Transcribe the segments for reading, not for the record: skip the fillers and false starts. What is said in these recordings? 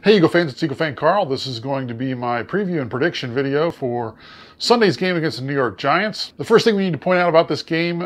Hey Eagle fans, it's EaglefanKarl. This is going to be my preview and prediction video for Sunday's game against the New York Giants. The first thing we need to point out about this game,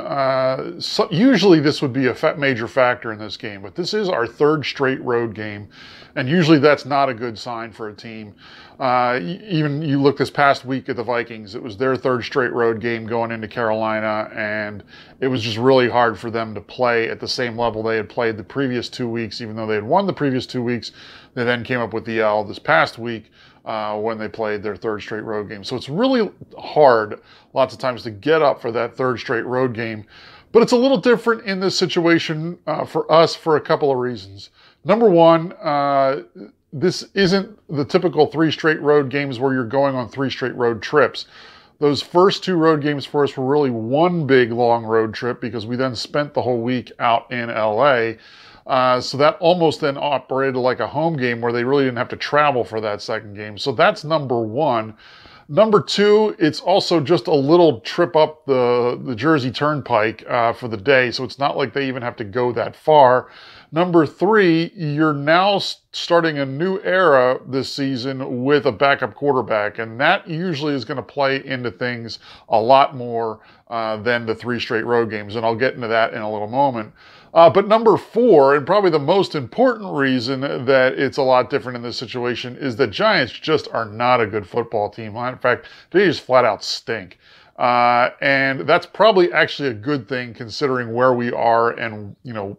usually this would be a major factor in this game, but this is our third straight road game, and usually that's not a good sign for a team. Even you look this past week at the Vikings, it was their third straight road game going into Carolina, and it was just really hard for them to play at the same level they had played the previous 2 weeks, even though they had won the previous 2 weeks. They then came up with the L this past week when they played their third straight road game. So it's really hard lots of times to get up for that third straight road game. But it's a little different in this situation for us for a couple of reasons. Number one, this isn't the typical 3 straight road games where you're going on 3 straight road trips. Those first 2 road games for us were really one big long road trip because we then spent the whole week out in LA. So that almost then operated like a home game where they really didn't have to travel for that second game. So that's number one. Number two, it's also just a little trip up the Jersey Turnpike for the day. So it's not like they even have to go that far. Number three, you're now starting a new era this season with a backup quarterback. And that usually is going to play into things a lot more than the 3 straight road games. And I'll get into that in a little moment. But number four, and probably the most important reason that it's a lot different in this situation, is that Giants just are not a good football team. In fact, they just flat out stink. And that's probably actually a good thing considering where we are and,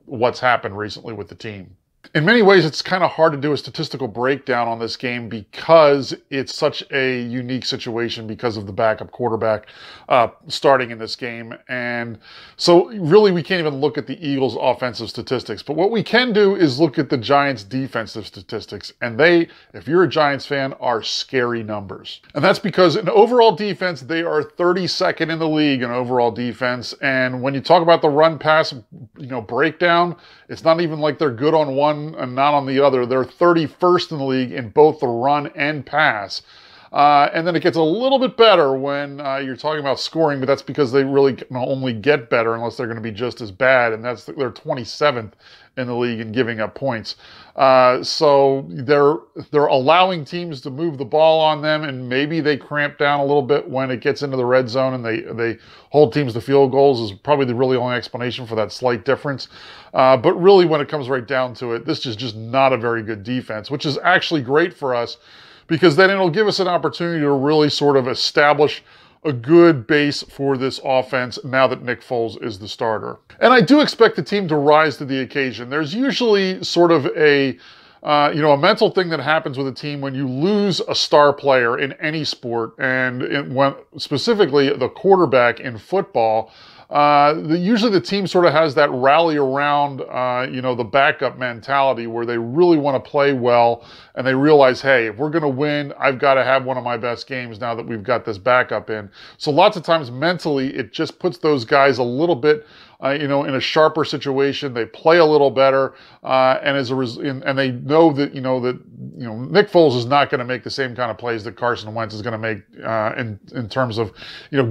what's happened recently with the team. In many ways, it's kind of hard to do a statistical breakdown on this game because it's such a unique situation because of the backup quarterback starting in this game. And so really we can't even look at the Eagles' offensive statistics. But what we can do is look at the Giants' defensive statistics. And they, if you're a Giants fan, are scary numbers. And that's because in overall defense, they are 32nd in the league in overall defense. And when you talk about the run-pass, breakdown, it's not even like they're good on one and not on the other. They're 31st in the league in both the run and pass. And then it gets a little bit better when you're talking about scoring, but that's because they really can only get better unless they're going to be just as bad. And they're 27th in the league in giving up points. So they're allowing teams to move the ball on them, and maybe they cramp down a little bit when it gets into the red zone and they hold teams to field goals is probably the really only explanation for that slight difference. But really when it comes right down to it, this is just not a very good defense, which is actually great for us because then it'll give us an opportunity to really sort of establish a good base for this offense now that Nick Foles is the starter. And I do expect the team to rise to the occasion. There's usually sort of a mental thing that happens with a team when you lose a star player in any sport, and when specifically the quarterback in football. Usually the team sort of has that rally around, the backup mentality where they really want to play well and they realize, hey, if we're going to win, I've got to have one of my best games now that we've got this backup in. So lots of times mentally, it just puts those guys a little bit in a sharper situation. They play a little better, and and they know that Nick Foles is not going to make the same kind of plays that Carson Wentz is going to make in terms of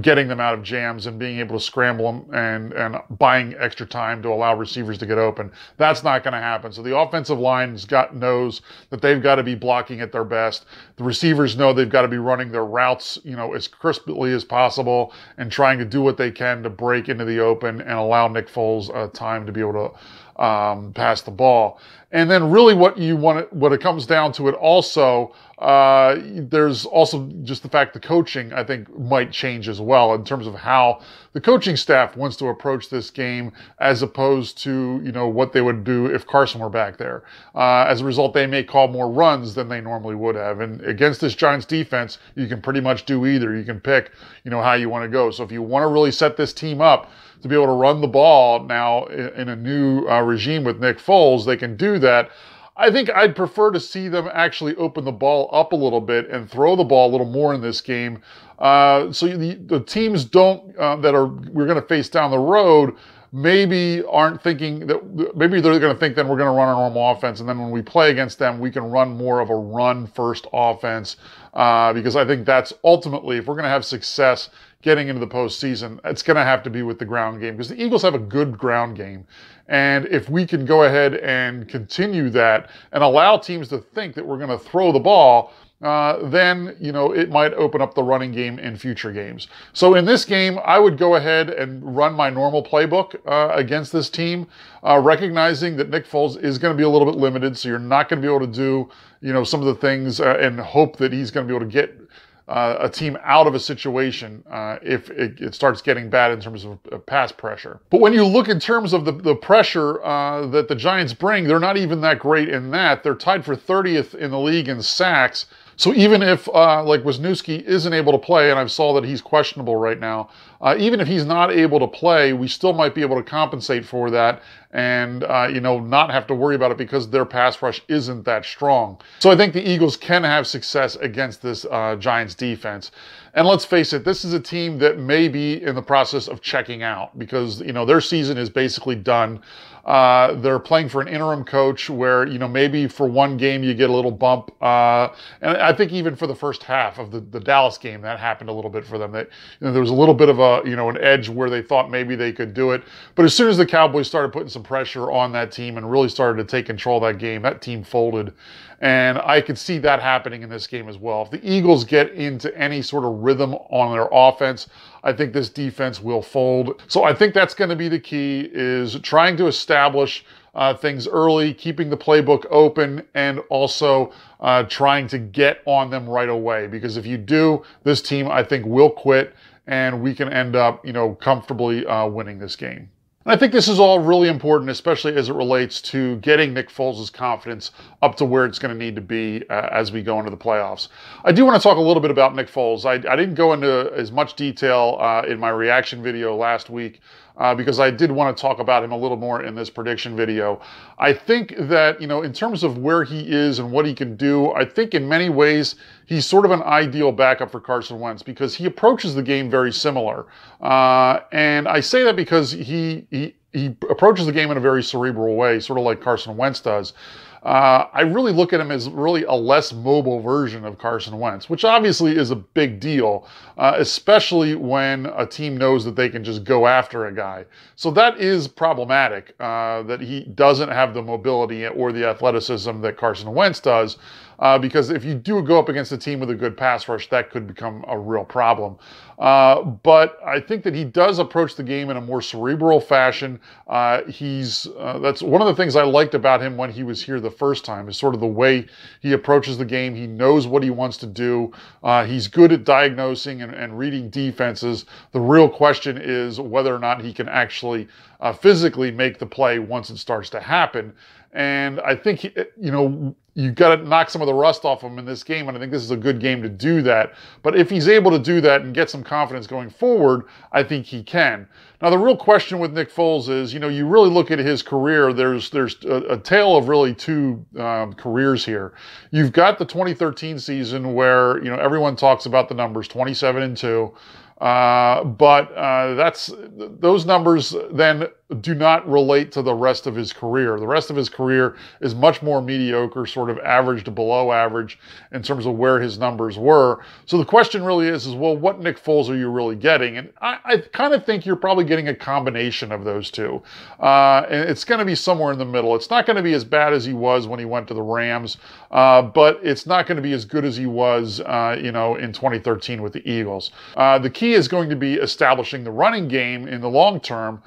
getting them out of jams and being able to scramble them and buying extra time to allow receivers to get open. That's not going to happen. So the offensive line knows that they've got to be blocking at their best. The receivers know they've got to be running their routes as crisply as possible and trying to do what they can to break into the open and allow Nick Foles time to be able to pass the ball. And then really what it comes down to it also, there's also just the fact the coaching, I think, might change as well in terms of how the coaching staff wants to approach this game as opposed to, what they would do if Carson were back there. As a result, they may call more runs than they normally would have. And against this Giants defense, you can pretty much do either. You can pick, how you want to go. So if you want to really set this team up to be able to run the ball now in a new regime with Nick Foles, they can do that. I think I'd prefer to see them actually open the ball up a little bit and throw the ball a little more in this game. So the teams we're going to face down the road maybe aren't thinking that, maybe they're going to think then we're going to run our normal offense, and then when we play against them, we can run more of a run-first offense, because I think that's ultimately, if we're going to have success getting into the postseason, it's going to have to be with the ground game, because the Eagles have a good ground game. And if we can go ahead and continue that and allow teams to think that we're going to throw the ball, then, it might open up the running game in future games. So in this game, I would go ahead and run my normal playbook against this team, recognizing that Nick Foles is going to be a little bit limited, so you're not going to be able to do, some of the things and hope that he's going to be able to get a team out of a situation if it starts getting bad in terms of pass pressure. But when you look in terms of the pressure that the Giants bring, they're not even that great in that. They're tied for 30th in the league in sacks. So even if, like Wisniewski isn't able to play, and I saw that he's questionable right now, even if he's not able to play, we still might be able to compensate for that and, not have to worry about it because their pass rush isn't that strong. So I think the Eagles can have success against this Giants defense. And let's face it, this is a team that may be in the process of checking out because, their season is basically done. They're playing for an interim coach where, maybe for one game you get a little bump. And I think even for the first half of the Dallas game, that happened a little bit for them. That, there was a little bit of an edge where they thought maybe they could do it. But as soon as the Cowboys started putting some pressure on that team and really started to take control of that game, that team folded. And I could see that happening in this game as well. If the Eagles get into any sort of rhythm on their offense, I think this defense will fold. So I think that's going to be the key, is trying to establish things early, keeping the playbook open, and also trying to get on them right away. Because if you do, this team, I think, will quit, and we can end up, comfortably winning this game. And I think this is all really important, especially as it relates to getting Nick Foles' confidence up to where it's going to need to be as we go into the playoffs. I do want to talk a little bit about Nick Foles. I didn't go into as much detail in my reaction video last week because I did want to talk about him a little more in this prediction video. I think that, in terms of where he is and what he can do, I think in many ways he's sort of an ideal backup for Carson Wentz because he approaches the game very similar. And I say that because he approaches the game in a very cerebral way, sort of like Carson Wentz does. I really look at him as really a less mobile version of Carson Wentz, which obviously is a big deal, especially when a team knows that they can just go after a guy. So that is problematic, that he doesn't have the mobility or the athleticism that Carson Wentz does, because if you do go up against a team with a good pass rush, that could become a real problem. But I think that he does approach the game in a more cerebral fashion. That's one of the things I liked about him when he was here the first time, is sort of the way he approaches the game. He knows what he wants to do. He's good at diagnosing and reading defenses. The real question is whether or not he can actually physically make the play once it starts to happen. And I think, you've got to knock some of the rust off him in this game, and I think this is a good game to do that. But if he's able to do that and get some confidence going forward, I think he can. Now, the real question with Nick Foles is, you really look at his career, there's a tale of really two careers here. You've got the 2013 season where, everyone talks about the numbers, 27-2. But those numbers then do not relate to the rest of his career. The rest of his career is much more mediocre, sort of average to below average in terms of where his numbers were. So the question really is well, what Nick Foles are you really getting? And I kind of think you're probably getting a combination of those two. And it's going to be somewhere in the middle. It's not going to be as bad as he was when he went to the Rams, but it's not going to be as good as he was, in 2013 with the Eagles. The key is going to be establishing the running game in the long term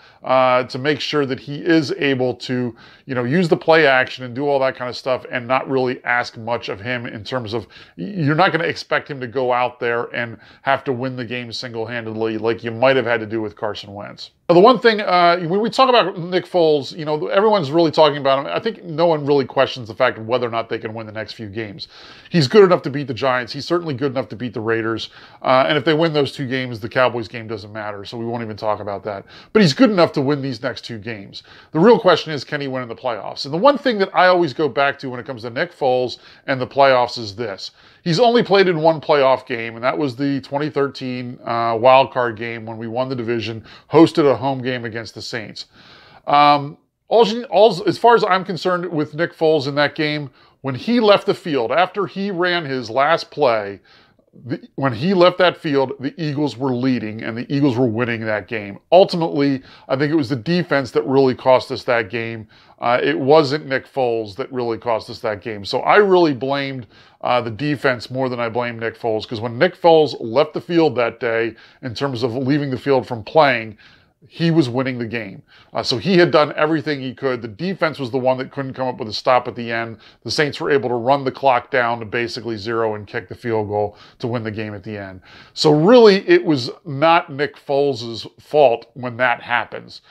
to make sure that he is able to, use the play action and do all that kind of stuff and not really ask much of him in terms of, you're not going to expect him to go out there and have to win the game single-handedly like you might have had to do with Carson Wentz. The one thing, when we talk about Nick Foles, everyone's really talking about him. I think no one really questions the fact of whether or not they can win the next few games. He's good enough to beat the Giants. He's certainly good enough to beat the Raiders. And if they win those two games, the Cowboys game doesn't matter, so we won't even talk about that. But he's good enough to win these next two games. The real question is, can he win in the playoffs? And the one thing that I always go back to when it comes to Nick Foles and the playoffs is this. He's only played in one playoff game, and that was the 2013 wild card game when we won the division, hosted a home game against the Saints. As far as I'm concerned with Nick Foles in that game, when he left the field, after he ran his last play, when he left that field, the Eagles were leading and the Eagles were winning that game. Ultimately, I think it was the defense that really cost us that game. It wasn't Nick Foles that really cost us that game. So I really blamed the defense more than I blamed Nick Foles, because when Nick Foles left the field that day, in terms of leaving the field from playing, he was winning the game. So he had done everything he could. The defense was the one that couldn't come up with a stop at the end. The Saints were able to run the clock down to basically 0 and kick the field goal to win the game at the end. So really, it was not Nick Foles' fault when that happens.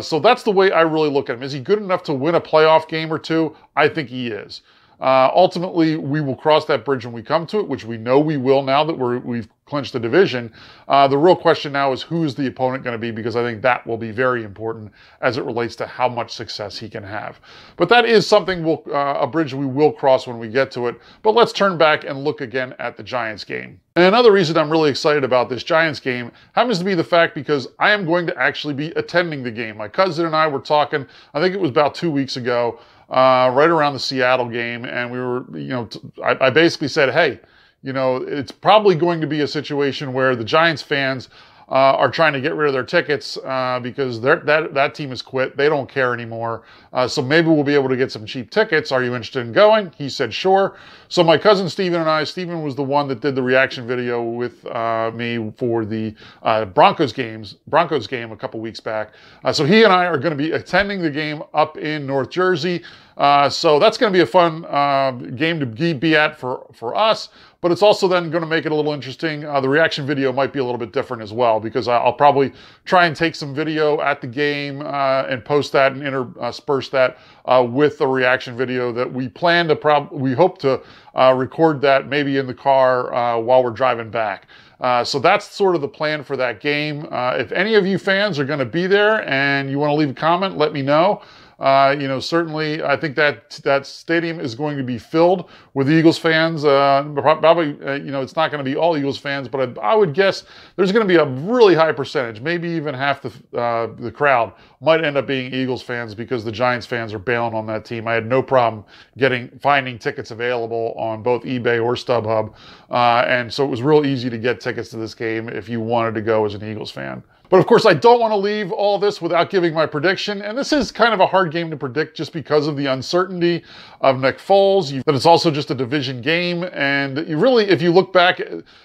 So that's the way I really look at him. Is he good enough to win a playoff game or two? I think he is. Ultimately, we will cross that bridge when we come to it, which we know we will now that we've clinched the division. The real question now is, who's the opponent going to be, because I think that will be very important as it relates to how much success he can have. But that is something a bridge we will cross when we get to it. But let's turn back and look again at the Giants game. And another reason I'm really excited about this Giants game happens to be the fact because I am going to actually be attending the game. My cousin and I were talking, I think it was about 2 weeks ago, right around the Seattle game, and we were, I basically said, hey, it's probably going to be a situation where the Giants fans are trying to get rid of their tickets because that team has quit. They don't care anymore. So maybe we'll be able to get some cheap tickets. Are you interested in going? He said, sure. So my cousin Steven and I, Steven was the one that did the reaction video with me for the Broncos game a couple weeks back. So he and I are going to be attending the game up in North Jersey. So that's going to be a fun game to be at for us, but it's also then going to make it a little interesting. The reaction video might be a little bit different as well, because I'll probably try and take some video at the game and post that and intersperse that with the reaction video that we plan to we hope to record that maybe in the car while we're driving back. So that's sort of the plan for that game. If any of you fans are going to be there and you want to leave a comment, let me know. Certainly, I think that stadium is going to be filled with Eagles fans. Probably, it's not going to be all Eagles fans, but I would guess there's going to be a really high percentage, maybe even half the crowd might end up being Eagles fans, because the Giants fans are bailing on that team. I had no problem finding tickets available on both eBay or StubHub, and so it was real easy to get tickets to this game if you wanted to go as an Eagles fan. But of course, I don't want to leave all this without giving my prediction. And this is kind of a hard game to predict just because of the uncertainty of Nick Foles, that it's also just a division game. And if you look back,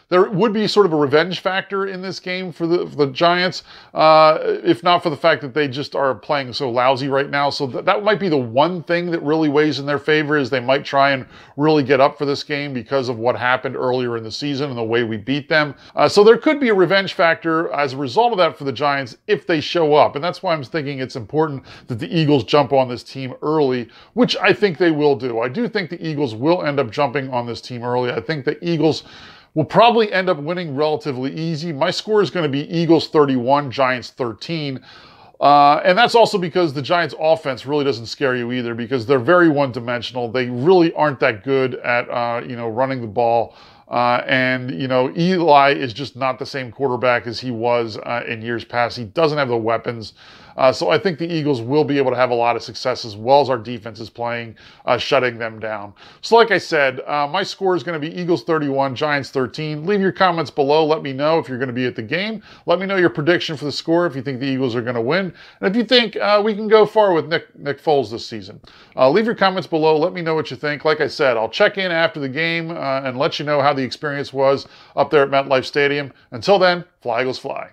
there would be sort of a revenge factor in this game for the Giants, if not for the fact that they just are playing so lousy right now. So that might be the one thing that really weighs in their favor, is they might try and really get up for this game because of what happened earlier in the season and the way we beat them. So there could be a revenge factor as a result of that for the Giants if they show up. And that's why I'm thinking it's important that the Eagles jump on this team early, which I think they will do. I do think the Eagles will end up jumping on this team early. I think the Eagles will probably end up winning relatively easy. My score is going to be Eagles 31, Giants 13. And that's also because the Giants offense really doesn't scare you either, because they're very one-dimensional. They really aren't that good at, running the ball. Eli is just not the same quarterback as he was in years past. He doesn't have the weapons. So I think the Eagles will be able to have a lot of success, as well as our defense is playing, shutting them down. So like I said, my score is going to be Eagles 31, Giants 13. Leave your comments below. Let me know if you're going to be at the game. Let me know your prediction for the score, if you think the Eagles are going to win, and if you think we can go far with Nick Foles this season. Leave your comments below. Let me know what you think. Like I said, I'll check in after the game and let you know how the experience was up there at MetLife Stadium. Until then, fly Eagles fly.